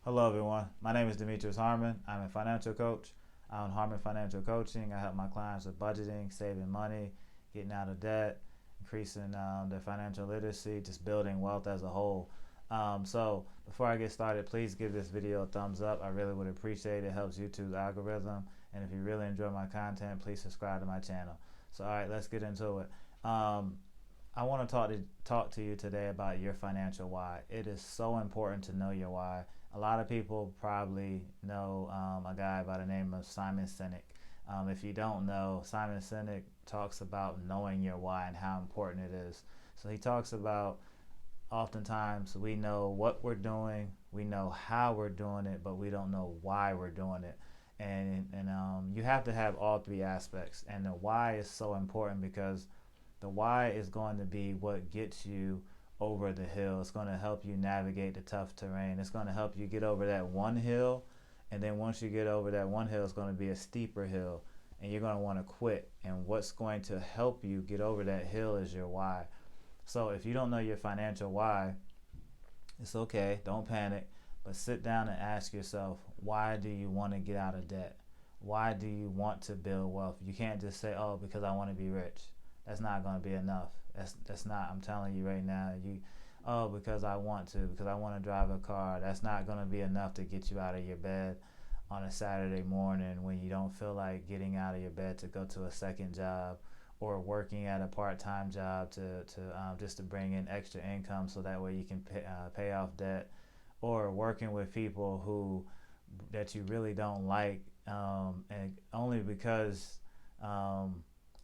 Hello, everyone. My name is Demetrius Harmon. I'm a financial coach. I own Harmon Financial Coaching. I help my clients with budgeting, saving money, getting out of debt, increasing their financial literacy, just building wealth as a whole. So before I get started, please give this video a thumbs up. I really would appreciate it. It helps YouTube's algorithm. And if you really enjoy my content, please subscribe to my channel. So all right, let's get into it. I want to talk to you today about your financial why. It is so important to know your why. A lot of people probably know a guy by the name of Simon Sinek. If you don't know, Simon Sinek talks about knowing your why and how important it is. So he talks about oftentimes we know what we're doing, we know how we're doing it, but we don't know why we're doing it. And you have to have all three aspects. And the why is so important because the why is going to be what gets you over the hill. It's going to help you navigate the tough terrain. It's going to help you get over that one hill. And then once you get over that one hill, it's going to be a steeper hill. And you're going to want to quit. And what's going to help you get over that hill is your why. So if you don't know your financial why, it's okay. Don't panic. But sit down and ask yourself, why do you want to get out of debt? Why do you want to build wealth? You can't just say, oh, because I want to be rich. That's not going to be enough. That's not, I'm telling you right now, because I want to, because I want to drive a car. That's not going to be enough to get you out of your bed on a Saturday morning when you don't feel like getting out of your bed to go to a second job or working at a part-time job to just to bring in extra income so that way you can pay off debt, or working with people that you really don't like, and only because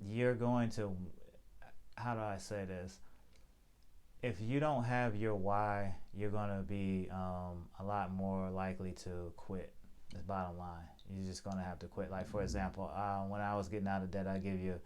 you're going to, how do I say this? If you don't have your why, you're going to be a lot more likely to quit. That's bottom line. You're just going to have to quit. Like, for example, when I was getting out of debt, I give you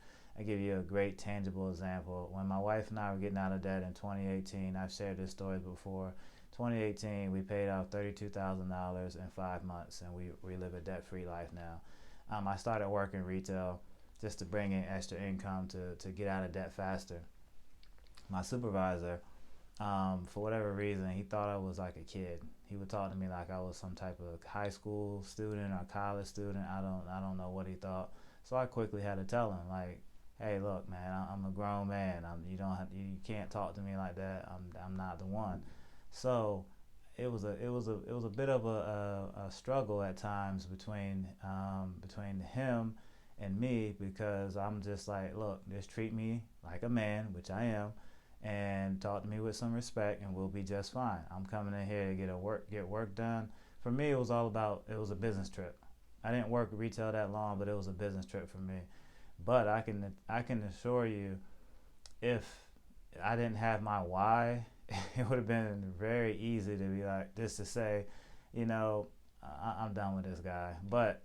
a great tangible example. When my wife and I were getting out of debt in 2018, I've shared this story before. 2018, we paid off $32,000 in 5 months, and we live a debt-free life now. I started working retail just to bring in extra income to get out of debt faster. My supervisor, for whatever reason, he thought I was like a kid. He would talk to me like I was some type of high school student or college student. I don't know what he thought. So I quickly had to tell him, like, hey, look, man, I'm a grown man. You can't talk to me like that. I'm not the one. So it was a bit of a struggle at times between him and me, because I'm just like, look, just treat me like a man, which I am, and talk to me with some respect, and we'll be just fine. I'm coming in here to get work done. For me, it was a business trip. I didn't work retail that long, but it was a business trip for me. But I can assure you, if I didn't have my why, it would have been very easy to be like, just to say, I'm done with this guy. But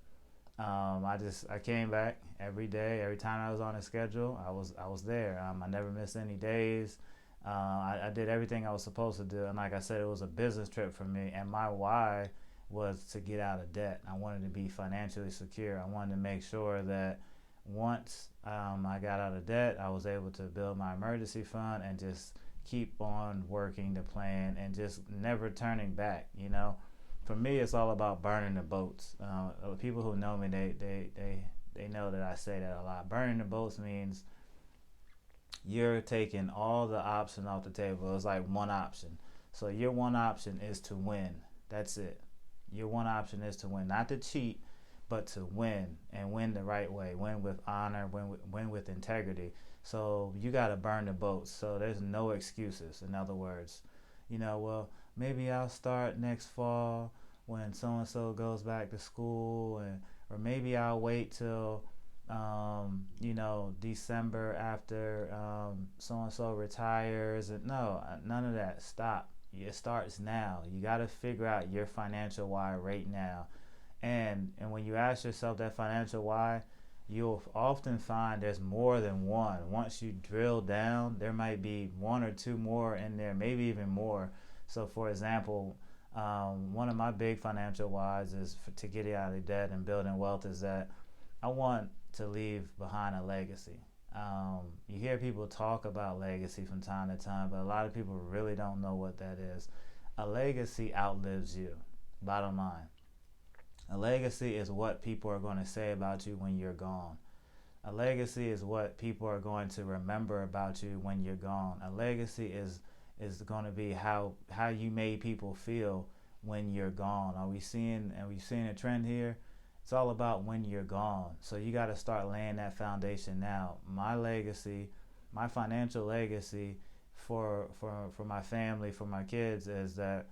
I came back every day. Every time I was on a schedule, I was there. I never missed any days. I did everything I was supposed to do, and like I said, it was a business trip for me. And my why was to get out of debt. I wanted to be financially secure. I wanted to make sure that once I got out of debt, I was able to build my emergency fund and just keep on working the plan and just never turning back. For me, it's all about burning the boats. People who know me, they know that I say that a lot. Burning the boats means you're taking all the options off the table. It's like one option. So your one option is to win. That's it. Your one option is to win, not to cheat, but to win, and win the right way. Win with honor, win with integrity. So you got to burn the boats. So there's no excuses. In other words, well, maybe I'll start next fall when so and so goes back to school, or maybe I'll wait till December after so and so retires. And no, none of that. Stop. It starts now. You got to figure out your financial why right now. And when you ask yourself that financial why, you'll often find there's more than one. Once you drill down, there might be one or two more in there, maybe even more. So, for example, one of my big financial whys is to get out of debt and building wealth is that I want to leave behind a legacy. You hear people talk about legacy from time to time, but a lot of people really don't know what that is. A legacy outlives you. Bottom line. A legacy is what people are going to say about you when you're gone. A legacy is what people are going to remember about you when you're gone. A legacy is going to be how you made people feel when you're gone. Are we seeing a trend here? It's all about when you're gone. So you got to start laying that foundation now. My legacy, my financial legacy for my family, for my kids is that,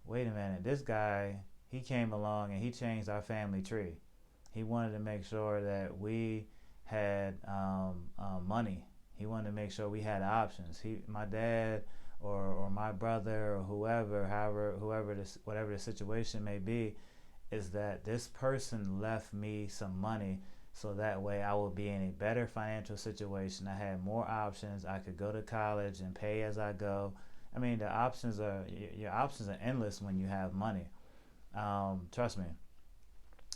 wait a minute, this guy, he came along and he changed our family tree. He wanted to make sure that we had money. He wanted to make sure we had options. My dad or my brother or whatever the situation may be, is that this person left me some money so that way I would be in a better financial situation. I had more options. I could go to college and pay as I go. I mean, your options are endless when you have money. Trust me.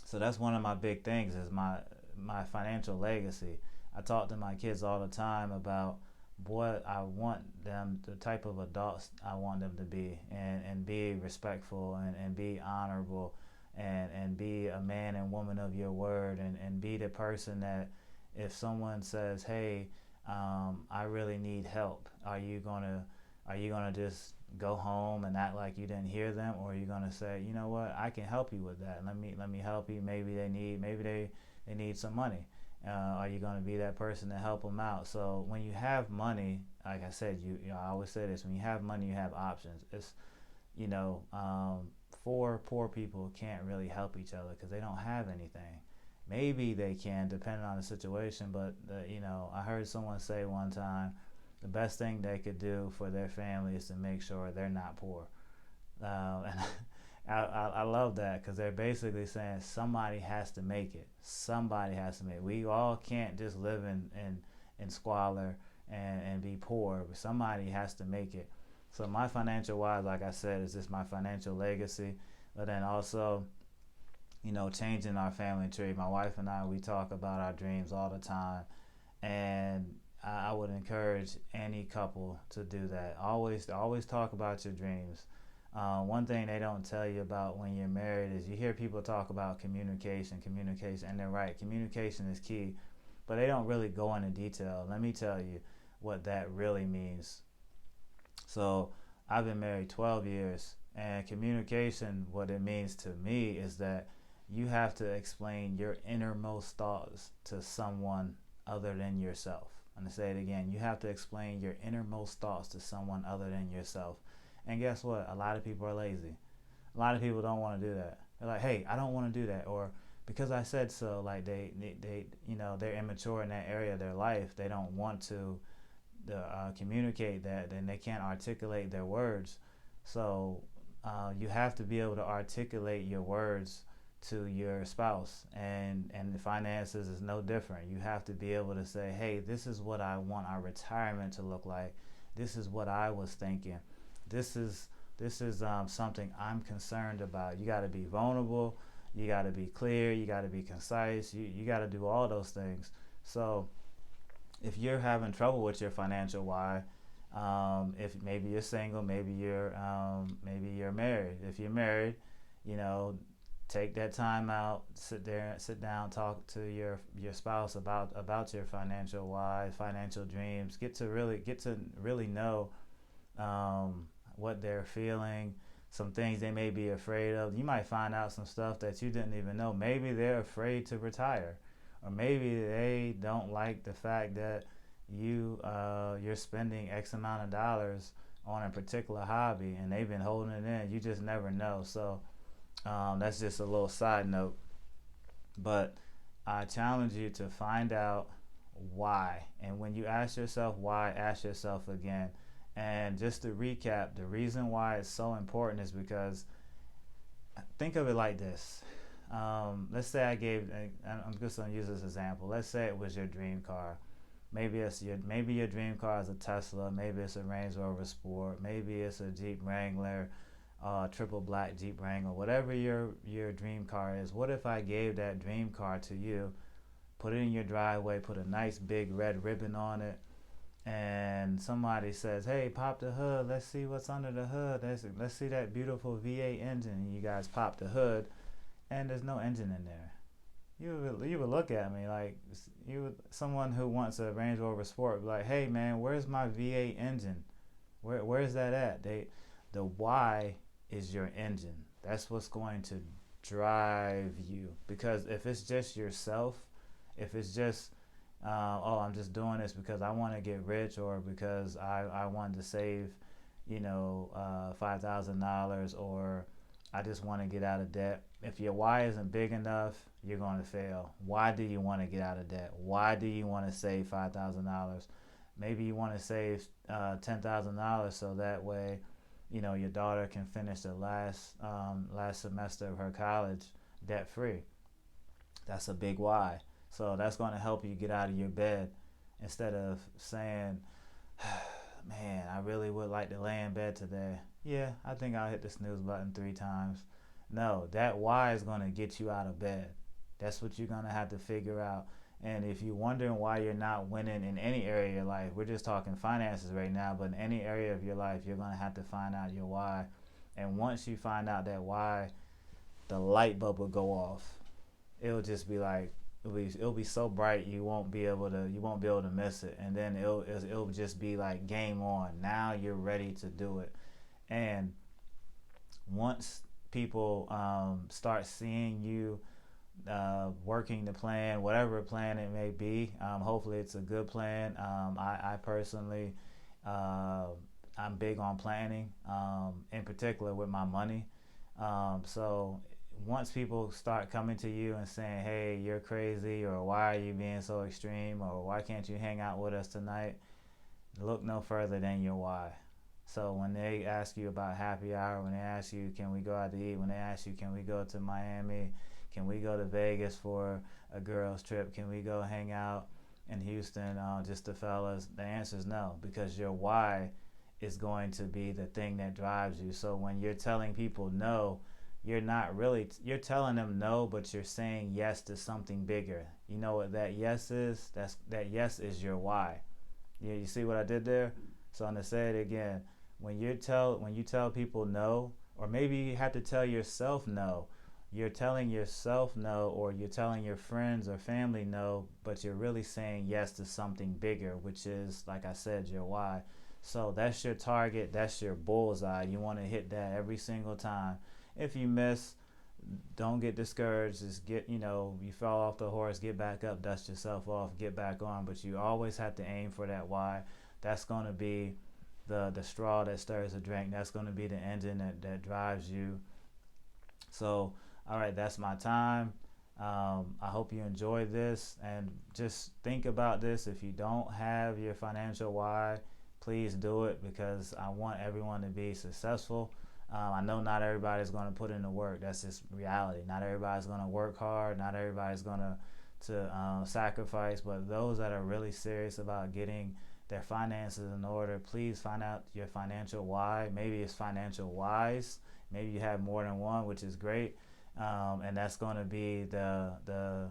So that's one of my big things is my financial legacy. I talk to my kids all the time about what I want them, the type of adults I want them to be, and be respectful and be honorable, and be a man and woman of your word, and be the person that if someone says, hey, I really need help, are you gonna just go home and act like you didn't hear them, or are you gonna say, you know what, I can help you with that, let me help you, maybe they need some money, are you gonna be that person to help them out? So when you have money, like I said, I always say this, when you have money you have options. It's four poor people can't really help each other because they don't have anything. Maybe they can depending on the situation, but I heard someone say one time the best thing they could do for their family is to make sure they're not poor. And I love that because they're basically saying somebody has to make it. Somebody has to make it. We all can't just live in squalor and be poor. Somebody has to make it. So my financial wise, like I said, is just my financial legacy. But then also, changing our family tree. My wife and I, we talk about our dreams all the time. And I would encourage any couple to do that. Always talk about your dreams. One thing they don't tell you about when you're married is you hear people talk about communication, and they're right. Communication is key. But they don't really go into detail. Let me tell you what that really means. So I've been married 12 years, and communication, what it means to me is that you have to explain your innermost thoughts to someone other than yourself. I'm going to say it again. You have to explain your innermost thoughts to someone other than yourself. And guess what? A lot of people are lazy. A lot of people don't want to do that. They're like, hey, I don't want to do that. Or because I said so, like they're immature in that area of their life. They don't want to communicate that, then they can't articulate their words. So you have to be able to articulate your words to your spouse, and the finances is no different. You have to be able to say, hey, this is what I want our retirement to look like. This is what I was thinking. This is something I'm concerned about. You got to be vulnerable. You got to be clear. You got to be concise. You got to do all those things. So if you're having trouble with your financial why, if maybe you're single, maybe you're married. If you're married, take that time out, sit down, talk to your spouse about your financial why, financial dreams. Get to really know what they're feeling, some things they may be afraid of. You might find out some stuff that you didn't even know. Maybe they're afraid to retire. Or maybe they don't like the fact that you're spending X amount of dollars on a particular hobby, and they've been holding it in. You just never know. So that's just a little side note. But I challenge you to find out why. And when you ask yourself why, ask yourself again. And just to recap, the reason why it's so important is because, think of it like this. Let's say I'm just going to use this example. Let's say it was your dream car. Maybe your dream car is a Tesla. Maybe it's a Range Rover Sport. Maybe it's a Jeep Wrangler, triple black Jeep Wrangler. Whatever your dream car is. What if I gave that dream car to you, put it in your driveway, put a nice big red ribbon on it, and somebody says, "Hey, pop the hood. Let's see what's under the hood. Let's see that beautiful V8 engine." And you guys pop the hood, and there's no engine in there. You would look at me like someone who wants a Range Rover Sport, like, "Hey man, where's my V8 engine? Where's that at?" The why is your engine. That's what's going to drive you. Because if it's just yourself, if it's just I'm just doing this because I want to get rich, or because I wanted to save, $5,000, or I just want to get out of debt. If your why isn't big enough, you're going to fail. Why do you want to get out of debt? Why do you want to save $5,000? Maybe you want to save $10,000 so that way, your daughter can finish the last semester of her college debt free. That's a big why. So that's going to help you get out of your bed instead of saying, "Man, I really would like to lay in bed today. Yeah, I think I'll hit the snooze button 3 times." No, that why is going to get you out of bed. That's what you're going to have to figure out. And if you're wondering why you're not winning in any area of your life, we're just talking finances right now, but in any area of your life, you're going to have to find out your why. And once you find out that why, the light bulb will go off. It'll just be like, it'll be so bright you won't be able to miss it. And then it'll just be like game on. Now you're ready to do it. And once people start seeing you working the plan, whatever plan it may be, hopefully it's a good plan. I personally, I'm big on planning, in particular with my money. So once people start coming to you and saying, "Hey, you're crazy," or "Why are you being so extreme," or "Why can't you hang out with us tonight?" look no further than your why. So when they ask you about happy hour, when they ask you, "Can we go out to eat?" when they ask you, "Can we go to Miami? Can we go to Vegas for a girls trip? Can we go hang out in Houston, just the fellas?" The answer is no, because your why is going to be the thing that drives you. So when you're telling people no, you're telling them no, but you're saying yes to something bigger. You know what that yes is? That yes is your why. Yeah, you see what I did there? So I'm gonna say it again. When you tell people no, or maybe you have to tell yourself no. You're telling yourself no, or you're telling your friends or family no, but you're really saying yes to something bigger, which is, like I said, your why. So that's your target, that's your bullseye. You want to hit that every single time. If you miss, don't get discouraged. Just you fall off the horse, get back up, dust yourself off, get back on. But you always have to aim for that why. That's going to be the straw that stirs the drink. That's going to be the engine that drives you. So, all right, that's my time. I hope you enjoy this, and just think about this. If you don't have your financial why, please do it, because I want everyone to be successful. I know not everybody's going to put in the work. That's just reality. Not everybody's going to work hard. Not everybody's going to sacrifice. But those that are really serious about getting their finances in order, please find out your financial why. Maybe it's financial wise. Maybe you have more than one, which is great. And that's going to be the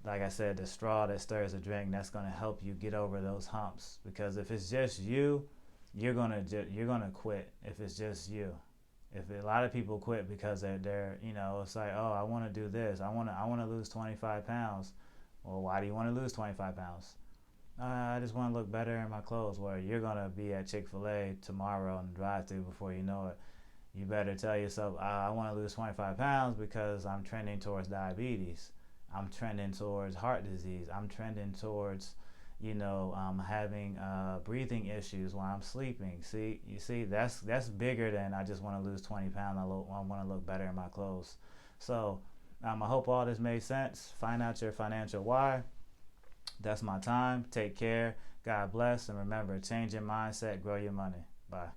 like I said, the straw that stirs the drink. That's going to help you get over those humps. Because if it's just you, you're gonna quit. If it's just you. If a lot of people quit because they're it's like, "Oh, I want to do this. I want to lose 25 pounds. Well, why do you want to lose 25 pounds? I just want to look better in my clothes. Well, you're going to be at Chick-fil-A tomorrow in the drive-thru before you know it. You better tell yourself, "I want to lose 25 pounds because I'm trending towards diabetes. I'm trending towards heart disease. I'm trending towards having breathing issues while I'm sleeping." You see, that's bigger than I just want to lose 20 pounds. I want to look better in my clothes. So I hope all this made sense. Find out your financial why. That's my time. Take care. God bless. And remember, change your mindset, grow your money. Bye.